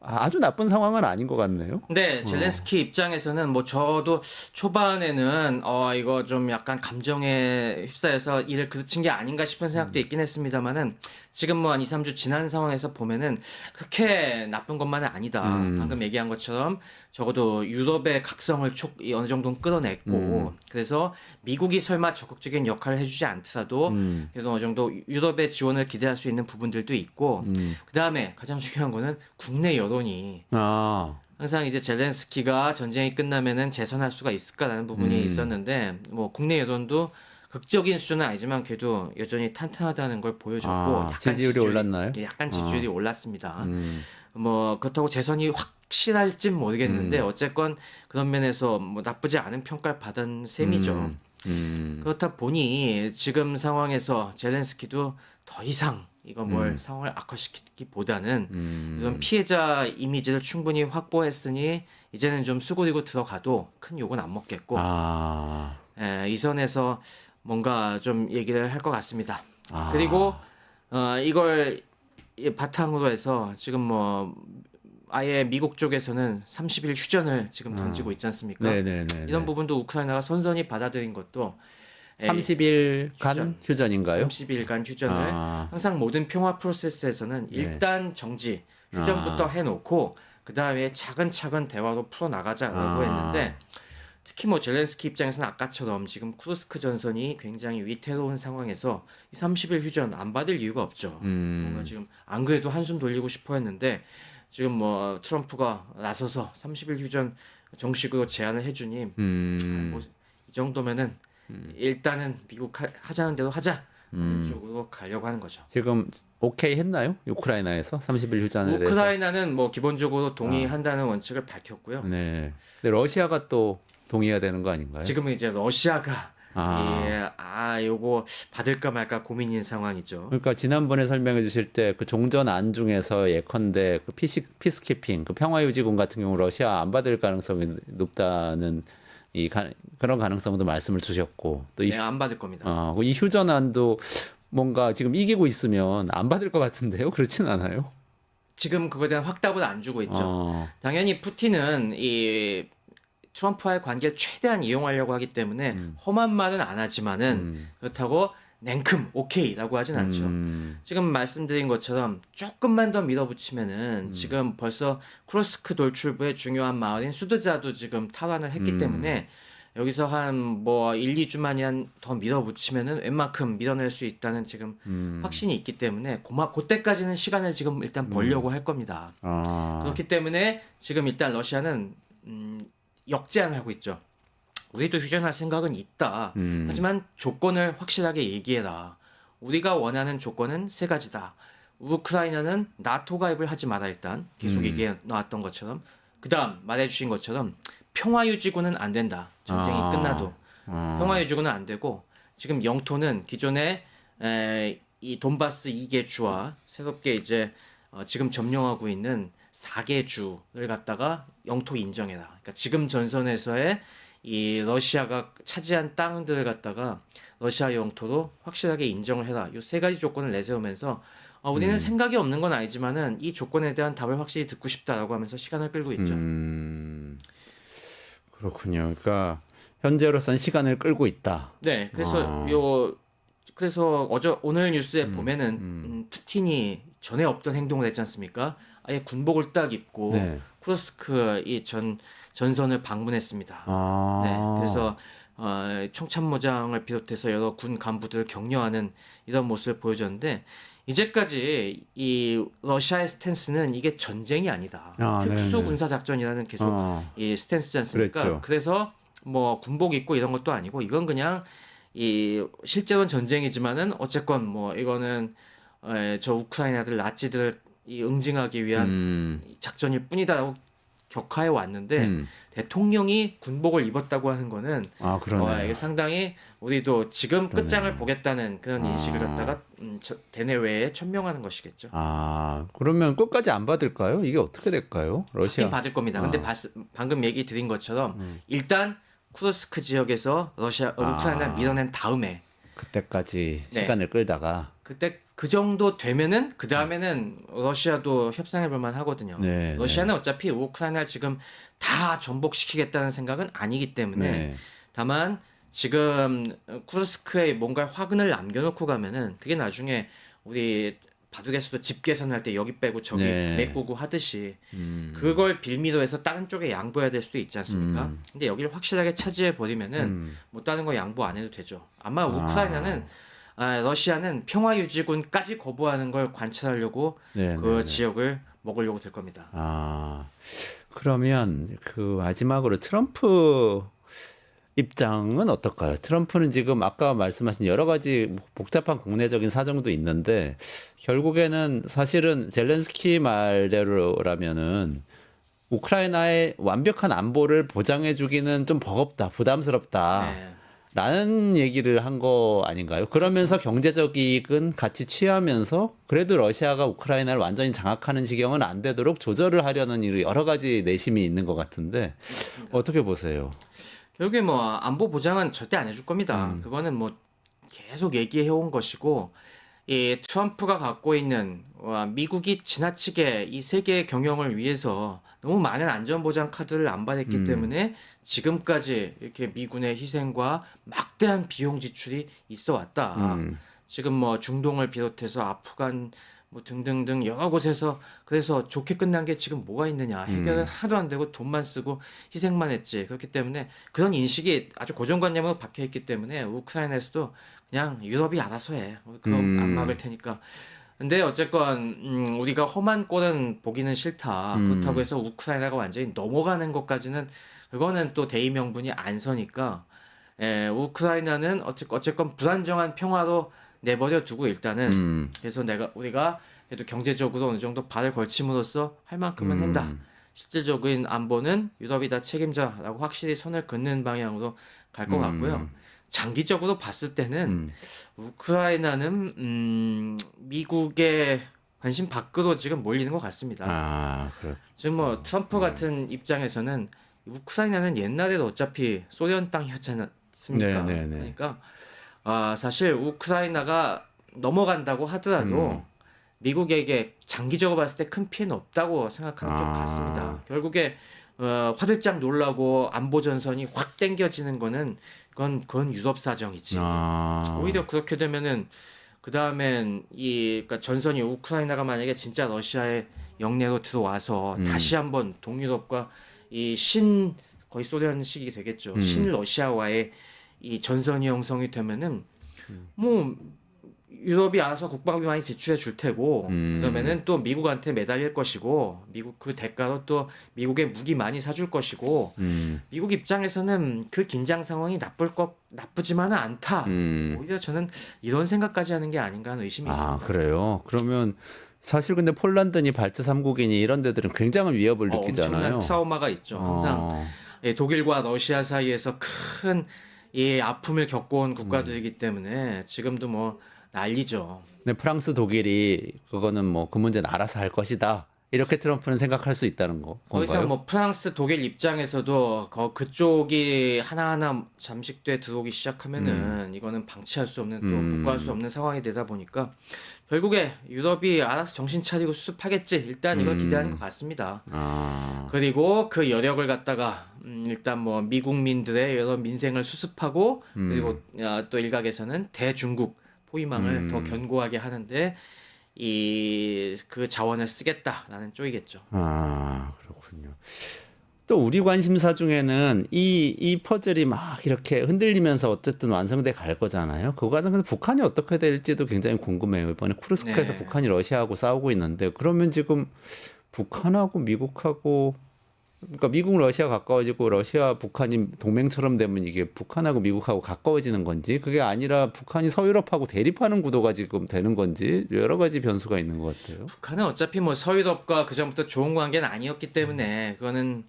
Speaker 1: 아주 나쁜 상황은 아닌 것 같네요.
Speaker 2: 근데 젤렌스키 입장에서는 뭐 저도 초반에는 이거 좀 약간 감정에 휩싸여서 일을 그르친 게 아닌가 싶은 생각도 있긴 했습니다만은 지금 뭐 한 2, 3주 지난 상황에서 보면은 그렇게 나쁜 것만은 아니다. 방금 얘기한 것처럼 적어도 유럽의 각성을 어느 정도는 끌어냈고 그래서 미국이 설마 적극적인 역할을 해주지 않더라도 그래도 어느 정도 유럽의 지원을 기대할 수 있는 부분들도 있고 그다음에 가장 중요한 거는 국내 여론이
Speaker 1: 아,
Speaker 2: 항상 이제 젤렌스키가 전쟁이 끝나면은 재선할 수가 있을까라는 부분이 있었는데 뭐 국내 여론도 극적인 수준은 아니지만 그래도 여전히 탄탄하다는 걸 보여줬고 약간
Speaker 1: 지지율이 올랐나요?
Speaker 2: 약간 지지율이 올랐습니다. 뭐 그렇다고 재선이 확실할진 모르겠는데 어쨌건 그런 면에서 뭐 나쁘지 않은 평가를 받은 셈이죠. 그렇다 보니 지금 상황에서 젤렌스키도 더 이상 이거 뭘 상황을 악화시키기보다는 이런 피해자 이미지를 충분히 확보했으니 이제는 좀 수그리고 들어가도 큰 욕은 안 먹겠고
Speaker 1: 아,
Speaker 2: 이 선에서 뭔가 좀 얘기를 할 것 같습니다.
Speaker 1: 아.
Speaker 2: 그리고 이걸 바탕으로 해서 지금 뭐 아예 미국 쪽에서는 30일 휴전을 지금 던지고 있지 않습니까?
Speaker 1: 네네네.
Speaker 2: 이런 부분도 우크라이나가 선선히 받아들인 것도
Speaker 1: 30일간 휴전인가요?
Speaker 2: 30일간 휴전을
Speaker 1: 아.
Speaker 2: 항상 모든 평화 프로세스에서는 일단 정지 휴전부터 해놓고 그 다음에 차근차근 대화로 풀어 나가자라고 했는데 특히 뭐 젤렌스키 입장에서는 아까처럼 지금 쿠르스크 전선이 굉장히 위태로운 상황에서 이 30일 휴전 안 받을 이유가 없죠. 뭔가 지금 안 그래도 한숨 돌리고 싶어 했는데 지금 뭐 트럼프가 나서서 30일 휴전 정식으로 제안을 해주니 뭐 이 정도면은 일단은 미국 하자는 대로 하자 쪽으로 가려고 하는 거죠.
Speaker 1: 지금 오케이 했나요? 우크라이나에서 30일 휴전에 대해서?
Speaker 2: 우크라이나는 뭐 기본적으로 동의한다는 원칙을 밝혔고요.
Speaker 1: 네. 근데 러시아가 또 동의해야 되는 거 아닌가요?
Speaker 2: 지금은 이제 러시아가
Speaker 1: 아.
Speaker 2: 요거 받을까 말까 고민인 상황이죠.
Speaker 1: 그러니까 지난번에 설명해 주실 때 그 종전안 중에서 예컨대 그 피스키핑, 그 평화유지군 같은 경우 러시아 안 받을 가능성이 높다는 그런 가능성도 말씀을 주셨고 또
Speaker 2: 네, 안 받을 겁니다.
Speaker 1: 이 휴전안도 뭔가 지금 이기고 있으면 안 받을 것 같은데요? 그렇진 않아요?
Speaker 2: 지금 그거에 대한 확답을 안 주고 있죠.
Speaker 1: 어.
Speaker 2: 당연히 푸틴은 이 트럼프와의 관계를 최대한 이용하려고 하기 때문에 험한 말은 안 하지만은 그렇다고 냉큼 오케이라고 하진 않죠. 지금 말씀드린 것처럼 조금만 더 밀어붙이면은 지금 벌써 쿠르스크 돌출부의 중요한 마을인 수드자도 지금 탈환을 했기 때문에 여기서 한 뭐 1, 2주만이란 더 밀어붙이면은 웬만큼 밀어낼 수 있다는 지금 확신이 있기 때문에 그때까지는 시간을 지금 일단 벌려고 할 겁니다. 그렇기 때문에 지금 일단 러시아는 역제안을 하고 있죠. 우리도 휴전할 생각은 있다. 하지만 조건을 확실하게 얘기해라. 우리가 원하는 조건은 세 가지다. 우크라이나는 나토 가입을 하지 마라 일단. 계속 얘기해 놨던 것처럼. 그 다음 말해주신 것처럼 평화유지군은 안 된다. 전쟁이 끝나도. 평화유지군은 안 되고 지금 영토는 기존에 이 돈바스 2개 주와 새롭게 이제 지금 점령하고 있는 4개 주를 갖다가 영토 인정해라. 그러니까 지금 전선에서의 이 러시아가 차지한 땅들을 갖다가 러시아 영토로 확실하게 인정을 해라. 이 세 가지 조건을 내세우면서 우리는 생각이 없는 건 아니지만은 이 조건에 대한 답을 확실히 듣고 싶다라고 하면서 시간을 끌고 있죠.
Speaker 1: 그렇군요. 그러니까 현재로선 시간을 끌고 있다.
Speaker 2: 네, 그래서
Speaker 1: 아.
Speaker 2: 그래서 오늘 뉴스에 보면은 푸틴이 전에 없던 행동을 했지 않습니까? 아예 군복을 딱 입고
Speaker 1: 네.
Speaker 2: 쿠르스크 이 전선을 방문했습니다.
Speaker 1: 아.
Speaker 2: 네, 그래서 총참모장을 비롯해서 여러 군 간부들을 격려하는 이런 모습을 보여줬는데 이제까지 이 러시아의 스탠스는 이게 전쟁이 아니다.
Speaker 1: 아,
Speaker 2: 특수
Speaker 1: 네네.
Speaker 2: 군사 작전이라는 계속
Speaker 1: 어.
Speaker 2: 이 스탠스지 않습니까?
Speaker 1: 그랬죠.
Speaker 2: 그래서 뭐 군복 입고 이런 것도 아니고 이건 그냥 이 실제로는 전쟁이지만은 어쨌건 뭐 이거는 저 우크라이나들 나치들을 이 응징하기 위한
Speaker 1: 음.
Speaker 2: 작전일 뿐이다라고 격하해 왔는데 대통령이 군복을 입었다고 하는 거는
Speaker 1: 아, 그러네.
Speaker 2: 이게 상당히 우리도 지금 끝장을 보겠다는 그런 인식을 갖다가 대내외에 천명하는 것이겠죠.
Speaker 1: 아, 그러면 끝까지 안 받을까요? 이게 어떻게 될까요? 러시아.
Speaker 2: 받긴 받을 겁니다. 근데 방금 얘기 드린 것처럼 일단 쿠르스크 지역에서 우크라이나를 밀어낸 다음에
Speaker 1: 그때까지
Speaker 2: 네.
Speaker 1: 시간을 끌다가.
Speaker 2: 그때 그 정도 되면은 그 다음에는 러시아도 협상해 볼 만하거든요.
Speaker 1: 네,
Speaker 2: 러시아는 어차피 우크라이나를 지금 다 전복시키겠다는 생각은 아니기 때문에
Speaker 1: 네.
Speaker 2: 다만 지금 쿠르스크에 뭔가 화근을 남겨놓고 가면은 그게 나중에 우리 바둑에서도 집 계산할 때 여기 빼고 저기
Speaker 1: 네.
Speaker 2: 메꾸고 하듯이 그걸 빌미로 해서 다른 쪽에 양보해야 될 수도 있지 않습니까? 근데 여기를 확실하게 차지해 버리면은 뭐 다른 거 양보 안 해도 되죠. 아마 우크라이나는 러시아는 평화 유지군까지 거부하는 걸 관찰하려고
Speaker 1: 네,
Speaker 2: 그
Speaker 1: 네, 네.
Speaker 2: 지역을 먹으려고 될 겁니다.
Speaker 1: 아, 그러면 그 마지막으로 트럼프 입장은 어떨까요? 트럼프는 지금 아까 말씀하신 여러 가지 복잡한 국내적인 사정도 있는데 결국에는 사실은 젤렌스키 말대로라면은 우크라이나의 완벽한 안보를 보장해 주기는 좀 버겁다, 부담스럽다.
Speaker 2: 네.
Speaker 1: 라는 얘기를 한 거 아닌가요? 그러면서 경제적 이익은 같이 취하면서 그래도 러시아가 우크라이나를 완전히 장악하는 지경은 안 되도록 조절을 하려는 여러 가지 내심이 있는 것 같은데 어떻게 보세요?
Speaker 2: 결국에 뭐 안보 보장은 절대 안 해줄 겁니다. 그거는 뭐 계속 얘기해 온 것이고 이 트럼프가 갖고 있는 미국이 지나치게 이 세계 경영을 위해서 너무 많은 안전보장 카드를 안 받았기 때문에 지금까지 이렇게 미군의 희생과 막대한 비용 지출이 있어 왔다. 지금 뭐 중동을 비롯해서 아프간 뭐 등등등 여러 곳에서 그래서 좋게 끝난 게 지금 뭐가 있느냐. 해결은 하나도 안 되고 돈만 쓰고 희생만 했지. 그렇기 때문에 그런 인식이 아주 고정관념으로 박혀 있기 때문에 우크라이나에서도 그냥 유럽이 알아서 해. 그럼 안 막을 테니까. 근데 어쨌건 우리가 험한 꼴은 보기는 싫다. 그렇다고 해서 우크라이나가 완전히 넘어가는 것까지는 그거는 또 대의 명분이 안 서니까 우크라이나는 어쨌건 불안정한 평화로 내버려 두고 일단은 그래서 우리가 그래도 경제적으로 어느 정도 발을 걸침으로써 할 만큼은 한다. 실질적인 안보는 유럽이 다 책임자라고 확실히 선을 긋는 방향으로 갈 것 같고요. 장기적으로 봤을 때는 우크라이나는 미국의 관심 밖으로 지금 몰리는 것 같습니다.
Speaker 1: 아, 그렇.
Speaker 2: 지금 뭐 트럼프 같은 입장에서는 우크라이나는 옛날에도 어차피 소련 땅이었지 않습니까?
Speaker 1: 네, 네, 네.
Speaker 2: 그러니까 사실 우크라이나가 넘어간다고 하더라도 미국에게 장기적으로 봤을 때 큰 피해는 없다고 생각하는 것 같습니다. 결국에 화들짝 놀라고 안보 전선이 확 땡겨지는 거는 그건 유럽 사정이지. 오히려 그렇게 되면은 그 다음엔 그러니까 전선이 우크라이나가 만약에 진짜 러시아의 영내로 들어와서 다시 한번 동유럽과 거의 소련식이 되겠죠. 신러시아와의 이 전선이 형성이 되면은 뭐 유럽이 알아서 국방비 많이 지출해 줄 테고 그러면은 또 미국한테 매달릴 것이고 미국 그 대가로 또 미국에 무기 많이 사줄 것이고 미국 입장에서는 그 긴장 상황이 나쁘지만은 않다. 오히려 저는 이런 생각까지 하는 게 아닌가 하는 의심이 있습니다.
Speaker 1: 아, 그래요? 그러면 사실 근데 폴란드니 발트 3국이니 이런 데들은 굉장한 위협을 느끼잖아요.
Speaker 2: 엄청난 트라우마가 있죠. 항상 독일과 러시아 사이에서 큰 아픔을 겪어온 국가들이기 때문에 지금도 뭐 난리죠.
Speaker 1: 근데 프랑스, 독일이 그거는 뭐 그 문제는 알아서 할 것이다. 이렇게 트럼프는 생각할 수 있다는 거.
Speaker 2: 더 이상 뭐 프랑스, 독일 입장에서도 그쪽이 하나하나 잠식돼 들어오기 시작하면은 이거는 방치할 수 없는 또 복구할 수 없는 상황이 되다 보니까 결국에 유럽이 알아서 정신 차리고 수습하겠지. 일단 이걸 기대하는 것 같습니다.
Speaker 1: 아,
Speaker 2: 그리고 그 여력을 갖다가 일단 뭐 미국민들의 여러 민생을 수습하고 그리고 또 일각에서는 대중국 포위망을 더 견고하게 하는데 그 자원을 쓰겠다라는 쪽이겠죠.
Speaker 1: 아, 그렇군요. 또 우리 관심사 중에는 이 퍼즐이 막 이렇게 흔들리면서 어쨌든 완성돼 갈 거잖아요. 그 과정에서 북한이 어떻게 될지도 굉장히 궁금해요. 이번에 쿠르스크에서
Speaker 2: 네.
Speaker 1: 북한이 러시아하고 싸우고 있는데 그러면 지금 북한하고 미국하고 그러니까 미국 러시아 가까워지고 러시아 북한이 동맹처럼 되면 이게 북한하고 미국하고 가까워지는 건지 그게 아니라 북한이 서유럽하고 대립하는 구도가 지금 되는 건지 여러 가지 변수가 있는 것 같아요.
Speaker 2: 북한은 어차피 뭐 서유럽과 그 전부터 좋은 관계는 아니었기 때문에 그거는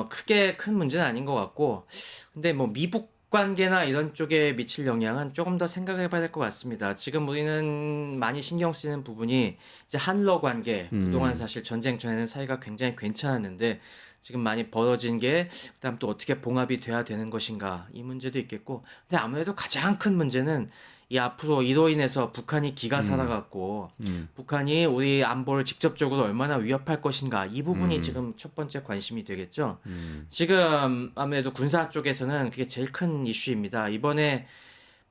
Speaker 2: 크게 큰 문제는 아닌 것 같고 근데 뭐 미국 관계나 이런 쪽에 미칠 영향은 조금 더 생각해 봐야 될 것 같습니다. 지금 우리는 많이 신경 쓰이는 부분이 이제 한러 관계 그동안 사실 전쟁 전에는 사이가 굉장히 괜찮았는데 지금 많이 벌어진 게 그다음 또 어떻게 봉합이 돼야 되는 것인가 이 문제도 있겠고 근데 아무래도 가장 큰 문제는 이 앞으로 이로 인해서 북한이 기가 살아갖고 북한이 우리 안보를 직접적으로 얼마나 위협할 것인가 이 부분이 지금 첫 번째 관심이 되겠죠. 지금 아무래도 군사 쪽에서는 그게 제일 큰 이슈입니다. 이번에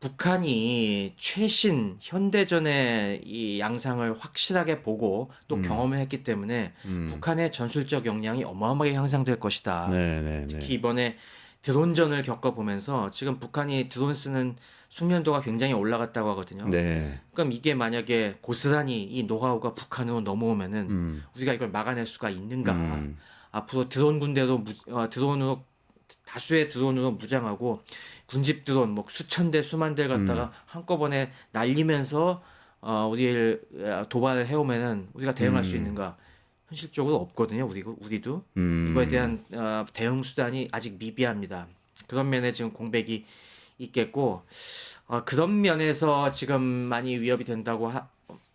Speaker 2: 북한이 최신 현대전의 이 양상을 확실하게 보고 또 경험을 했기 때문에 북한의 전술적 역량이 어마어마하게 향상될 것이다.
Speaker 1: 네, 네, 네.
Speaker 2: 특히 이번에 드론전을 겪어보면서 지금 북한이 드론 쓰는 숙련도가 굉장히 올라갔다고 하거든요.
Speaker 1: 네.
Speaker 2: 그럼 이게 만약에 고스란히 이 노하우가 북한으로 넘어오면은 우리가 이걸 막아낼 수가 있는가? 앞으로 드론 군대로 드론으로 다수의 드론으로 무장하고 군집 드론 뭐 수천 대 수만 대를 갖다가 한꺼번에 날리면서 우리를 도발을 해오면은 우리가 대응할 수 있는가? 현실적으로 없거든요. 우리도 이거에 대한 대응 수단이 아직 미비합니다. 그런 면에 지금 공백이 있겠고 그런 면에서 지금 많이 위협이 된다고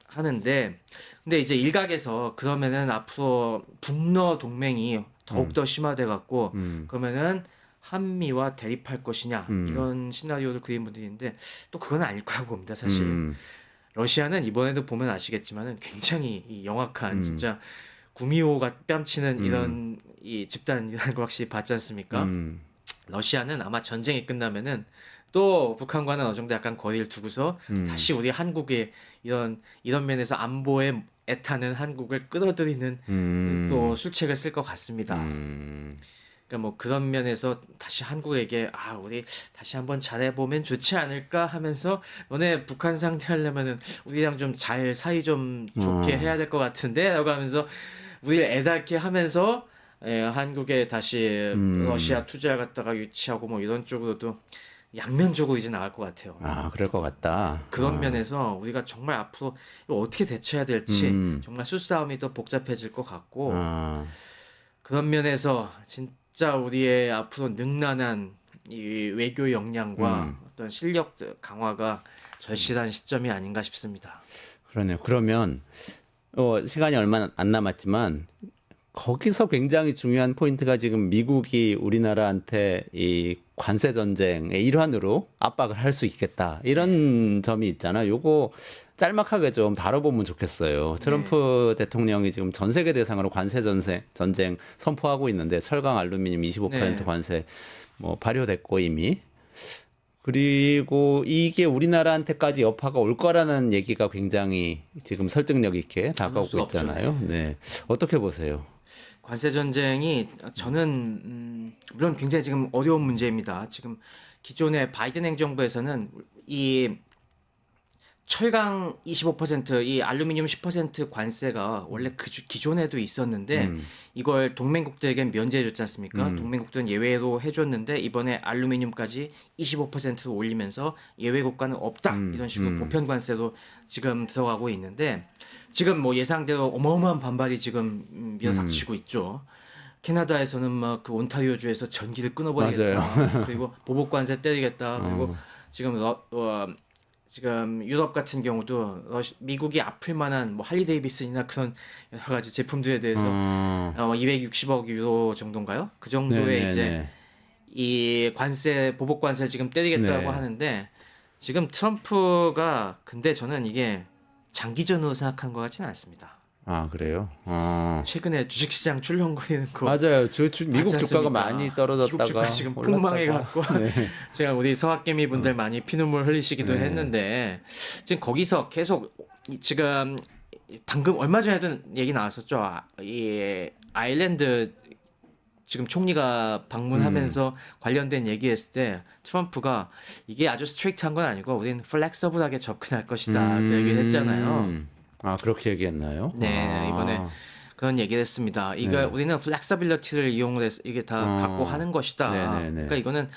Speaker 2: 하는데 근데 이제 일각에서 그러면은 앞으로 북러 동맹이 더욱더 심화돼 갖고 그러면은 한미와 대립할 것이냐 이런 시나리오를 그린 분들인데 또 그건 아닐 거라고 봅니다. 사실 러시아는 이번에도 보면 아시겠지만은 굉장히 이 영악한 진짜 구미호가 뺨치는 이런 이 집단이라는 걸 확실히 봤지 않습니까? 러시아는 아마 전쟁이 끝나면은 또 북한과는 어느 정도 약간 거리를 두고서 다시 우리 한국의 이런 면에서 안보에 애타는 한국을 끌어들이는 또 술책을 쓸 것 같습니다. 그러니까 뭐 그런 면에서 다시 한국에게 우리 다시 한번 잘해보면 좋지 않을까 하면서 너네 북한 상대하려면은 우리랑 좀 잘 사이 좀 좋게 해야 될 것 같은데라고 하면서 우리를 애달게 하면서 한국에 다시 러시아 투자를 갖다가 유치하고 뭐 이런 쪽으로도 양면적으로 이제 나갈 것 같아요.
Speaker 1: 아, 그럴 것 같다.
Speaker 2: 그런 면에서 우리가 정말 앞으로 이걸 어떻게 대처해야 될지 정말 수싸움이 더 복잡해질 것 같고 그런 면에서 진짜 우리의 앞으로 능란한 이 외교 역량과 어떤 실력 강화가 절실한 시점이 아닌가 싶습니다.
Speaker 1: 그러네요. 그러면 시간이 얼마 안 남았지만 거기서 굉장히 중요한 포인트가 지금 미국이 우리나라한테 이 관세 전쟁의 일환으로 압박을 할 수 있겠다 이런 점이 있잖아. 요거 짤막하게 좀 다뤄보면 좋겠어요. 트럼프 대통령이 지금 전 세계 대상으로 관세 전쟁 선포하고 있는데 철강 알루미늄 25% 관세 뭐 발효됐고 이미. 그리고 이게 우리나라한테까지 여파가 올 거라는 얘기가 굉장히 지금 설득력 있게 다가오고 있잖아요. 네. 어떻게 보세요?
Speaker 2: 관세 전쟁이 저는 물론 굉장히 지금 어려운 문제입니다. 지금 기존의 바이든 행정부에서는 이 철강 25%, 이 알루미늄 10% 관세가 원래 기존에도 있었는데 이걸 동맹국들에겐 면제해줬지 않습니까? 동맹국들은 예외로 해줬는데 이번에 알루미늄까지 25%로 올리면서 예외 국가는 없다 이런 식으로 보편 관세로 지금 들어가고 있는데 지금 뭐 예상대로 어마어마한 반발이 지금 밀어닥치고 있죠. 캐나다에서는 막 그 온타리오주에서 전기를 끊어버리겠다. 그리고 보복 관세 때리겠다. 그리고 지금 지금 유럽 같은 경우도 미국이 아플 만한 뭐 할리 데이비슨이나 그런 여러 가지 제품들에 대해서 260억 유로 정도인가요? 그 정도의
Speaker 1: 네네네.
Speaker 2: 이제 이 관세 보복 관세 지금 때리겠다고
Speaker 1: 네.
Speaker 2: 하는데 지금 트럼프가 근데 저는 이게 장기전으로 생각한 것 같지는 않습니다.
Speaker 1: 아, 그래요?
Speaker 2: 최근에 주식시장 출렁거리는 거
Speaker 1: 맞아요. 미국
Speaker 2: 맞지
Speaker 1: 주가가
Speaker 2: 않습니까?
Speaker 1: 많이 떨어졌다가
Speaker 2: 미국 주가 지금
Speaker 1: 올랐다가.
Speaker 2: 폭망해갖고
Speaker 1: 네.
Speaker 2: 제가 우리 서학개미 분들 많이 피눈물 흘리시기도
Speaker 1: 네.
Speaker 2: 했는데 지금 거기서 계속 지금 방금 얼마 전에도 얘기 나왔었죠. 이 아일랜드 지금 총리가 방문하면서 관련된 얘기했을 때 트럼프가 이게 아주 스트릭트한 건 아니고 우리는 플렉서블하게 접근할 것이다 그 얘기를 했잖아요.
Speaker 1: 아, 그렇게 얘기했나요?
Speaker 2: 네, 이번에 그런 얘기를 했습니다. 이거
Speaker 1: 네.
Speaker 2: 우리는 플렉서빌리티를 이용해서 이게 다 갖고 하는 것이다.
Speaker 1: 네네네.
Speaker 2: 그러니까 이거는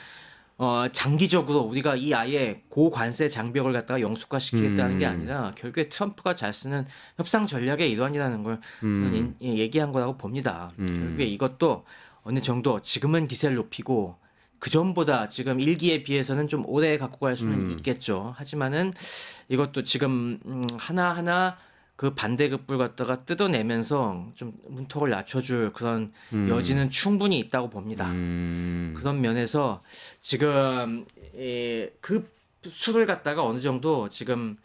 Speaker 2: 장기적으로 우리가 이 아예 고관세 장벽을 갖다가 영속화시키겠다는 게 아니라 결국에 트럼프가 잘 쓰는 협상 전략의 일환이라는 걸 저는 얘기한 거라고 봅니다. 결국에 이것도 어느 정도 지금은 기세를 높이고 그 전보다 지금 1기에 비해서는 좀 오래 갖고 갈 수는 있겠죠. 하지만은 이것도 지금 하나하나 그 반대급부를 갖다가 뜯어내면서 좀 문턱을 낮춰줄 그런 여지는 충분히 있다고 봅니다. 그런 면에서 지금 그 수를 갖다가 어느 정도 지금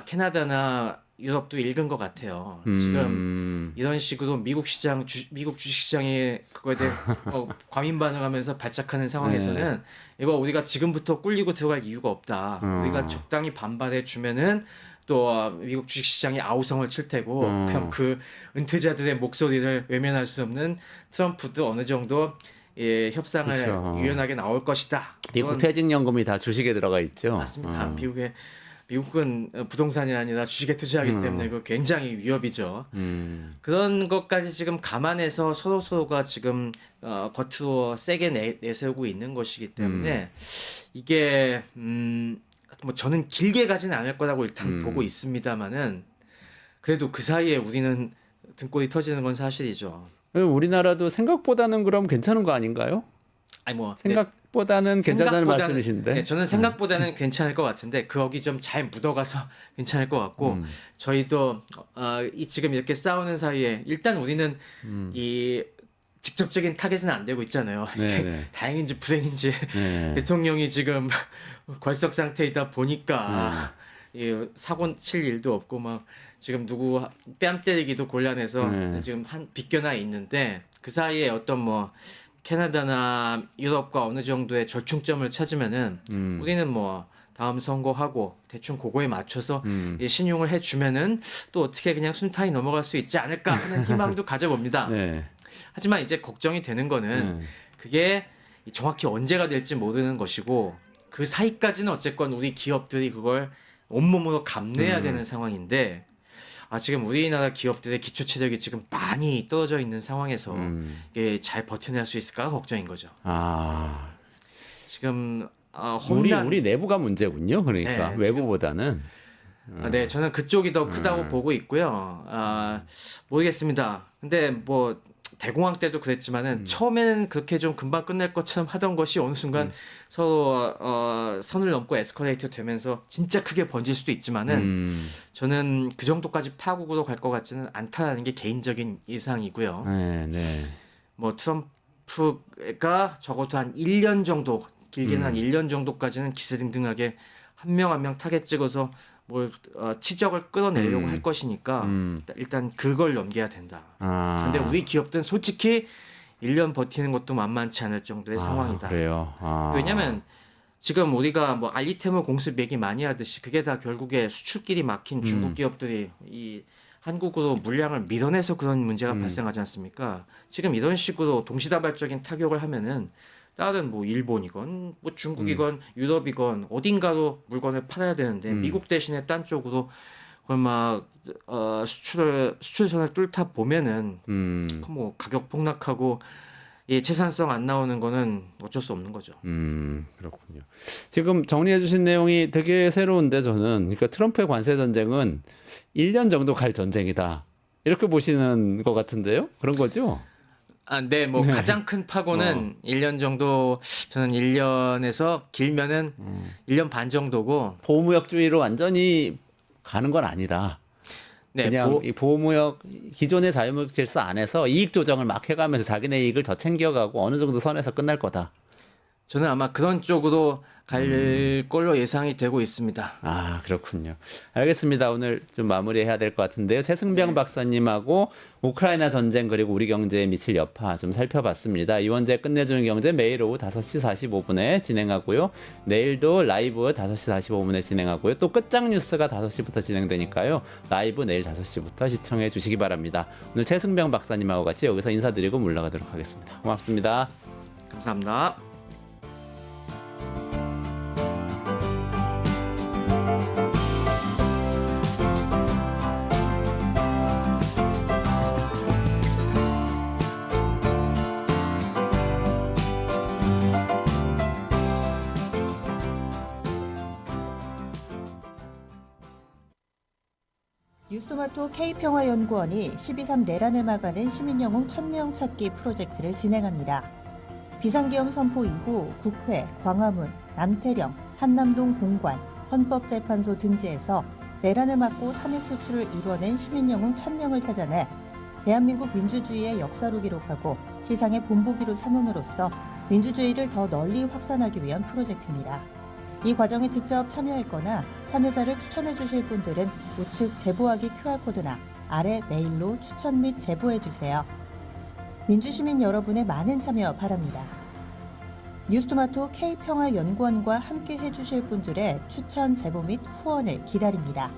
Speaker 2: 캐나다나 유럽도 읽은 것 같아요. 지금 이런 식으로 미국 주식시장이 그거에 대해 과민 반응하면서 발작하는 상황에서는 이거 우리가 지금부터 꿀리고 들어갈 이유가 없다. 우리가 적당히 반발해 주면은 또 미국 주식시장이 아우성을 칠 테고 그럼 그 은퇴자들의 목소리를 외면할 수 없는 트럼프도 어느 정도 협상을
Speaker 1: 그렇죠.
Speaker 2: 유연하게 나올 것이다.
Speaker 1: 미국
Speaker 2: 그런-
Speaker 1: 퇴직연금이 다 주식에 들어가 있죠.
Speaker 2: 맞습니다. 미국은 부동산이 아니라 주식에 투자하기 때문에 그 굉장히 위협이죠. 그런 것까지 지금 감안해서 서로가 지금 겉으로 세게 내세우고 있는 것이기 때문에 이게 뭐 저는 길게 가지는 않을 거라고 일단 보고 있습니다만은 그래도 그 사이에 우리는 등골이 터지는 건 사실이죠.
Speaker 1: 우리나라도 생각보다는 그럼 괜찮은 거 아닌가요?
Speaker 2: 아니 뭐
Speaker 1: 생각보다는 괜찮다는 말씀이신데.
Speaker 2: 네, 저는 생각보다는 괜찮을 것 같은데 거기 좀 잘 묻어가서 괜찮을 것 같고 저희도 지금 이렇게 싸우는 사이에 일단 우리는 이 직접적인 타겟은 안 되고 있잖아요.
Speaker 1: 네네.
Speaker 2: 다행인지 불행인지
Speaker 1: 네.
Speaker 2: 대통령이 지금 궐석 상태이다 보니까 이 사고 칠 일도 없고 막 지금 누구 뺨 때리기도 곤란해서 지금 비껴나 있는데 그 사이에 어떤 뭐 캐나다나 유럽과 어느 정도의 절충점을 찾으면은 우리는 뭐 다음 선거하고 대충 그거에 맞춰서 신용을 해주면은 또 어떻게 그냥 순탄히 넘어갈 수 있지 않을까 하는 희망도 가져봅니다.
Speaker 1: 네.
Speaker 2: 하지만 이제 걱정이 되는 거는 그게 정확히 언제가 될지 모르는 것이고 그 사이까지는 어쨌건 우리 기업들이 그걸 온몸으로 감내해야 되는 상황인데 지금 우리나라 기업들의 기초 체력이 지금 많이 떨어져 있는 상황에서 이게 잘 버텨낼 수 있을까가 걱정인 거죠. 지금
Speaker 1: 우리 내부가 문제군요. 그러니까
Speaker 2: 네,
Speaker 1: 외부보다는.
Speaker 2: 네, 저는 그쪽이 더 크다고 보고 있고요. 모르겠습니다. 근데 뭐 대공황 때도 그랬지만은 처음에는 그렇게 좀 금방 끝날 것처럼 하던 것이 어느 순간 서로 선을 넘고 에스컬레이트 되면서 진짜 크게 번질 수도 있지만은 저는 그 정도까지 파국으로 갈 것 같지는 않다라는 게 개인적인 예상이고요.
Speaker 1: 네, 네.
Speaker 2: 뭐 트럼프가 적어도 한 1년 정도 길게는 한 1년 정도까지는 기세등등하게 한 명 한 명 타겟 찍어서 뭘 치적을 끌어내려고 할 것이니까 일단 그걸 넘겨야 된다. 근데 우리 기업들은 솔직히 1년 버티는 것도 만만치 않을 정도의 상황이다.
Speaker 1: 그래요.
Speaker 2: 왜냐면 지금 우리가 뭐 알리테무 공습 얘기 많이 하듯이 그게 다 결국에 수출길이 막힌 중국 기업들이 이 한국으로 물량을 밀어내서 그런 문제가 발생하지 않습니까? 지금 이런 식으로 동시다발적인 타격을 하면은 다른 뭐 일본이건 뭐 중국이건 유럽이건 어딘가로 물건을 팔아야 되는데 미국 대신에 딴 쪽으로 그걸 막 수출선을 뚫다 보면은 뭐 가격 폭락하고 이 채산성 안 나오는 거는 어쩔 수 없는 거죠.
Speaker 1: 그렇군요. 지금 정리해 주신 내용이 되게 새로운데 저는 그러니까 트럼프의 관세 전쟁은 1년 정도 갈 전쟁이다. 이렇게 보시는 것 같은데요? 그런 거죠?
Speaker 2: 네, 뭐 가장 큰 파고는 1년 정도, 저는 1년에서 길면은 1년 반 정도고.
Speaker 1: 보호무역주의로 완전히 가는 건 아니다.
Speaker 2: 네,
Speaker 1: 그냥 이 보호무역 기존의 자유무역 질서 안에서 이익 조정을 막 해가면서 자기네 이익을 더 챙겨가고 어느 정도 선에서 끝날 거다.
Speaker 2: 저는 아마 그런 쪽으로 갈 걸로 예상이 되고 있습니다.
Speaker 1: 아, 그렇군요. 알겠습니다. 오늘 좀 마무리해야 될 것 같은데요. 최승병 박사님하고 우크라이나 전쟁 그리고 우리 경제에 미칠 여파 좀 살펴봤습니다. 이원재 끝내주는 경제 매일 오후 5시 45분에 진행하고요. 내일도 라이브 5시 45분에 진행하고요. 또 끝장 뉴스가 5시부터 진행되니까요. 라이브 내일 5시부터 시청해 주시기 바랍니다. 오늘 최승병 박사님하고 같이 여기서 인사드리고 물러가도록 하겠습니다. 고맙습니다.
Speaker 2: 감사합니다.
Speaker 3: 뉴스토마토 K평화연구원이 12.3 내란을 막아낸 시민영웅 1000명 찾기 프로젝트를 진행합니다. 비상계엄 선포 이후 국회, 광화문, 남태령, 한남동 공관, 헌법재판소 등지에서 내란을 막고 탄핵 소추를 이뤄낸 시민영웅 1000명을 찾아내 대한민국 민주주의의 역사로 기록하고 시상의 본보기로 삼음으로써 민주주의를 더 널리 확산하기 위한 프로젝트입니다. 이 과정에 직접 참여했거나 참여자를 추천해 주실 분들은 우측 제보하기 QR코드나 아래 메일로 추천 및 제보해 주세요. 민주시민 여러분의 많은 참여 바랍니다. 뉴스토마토 K평화연구원과 함께 해주실 분들의 추천 제보 및 후원을 기다립니다.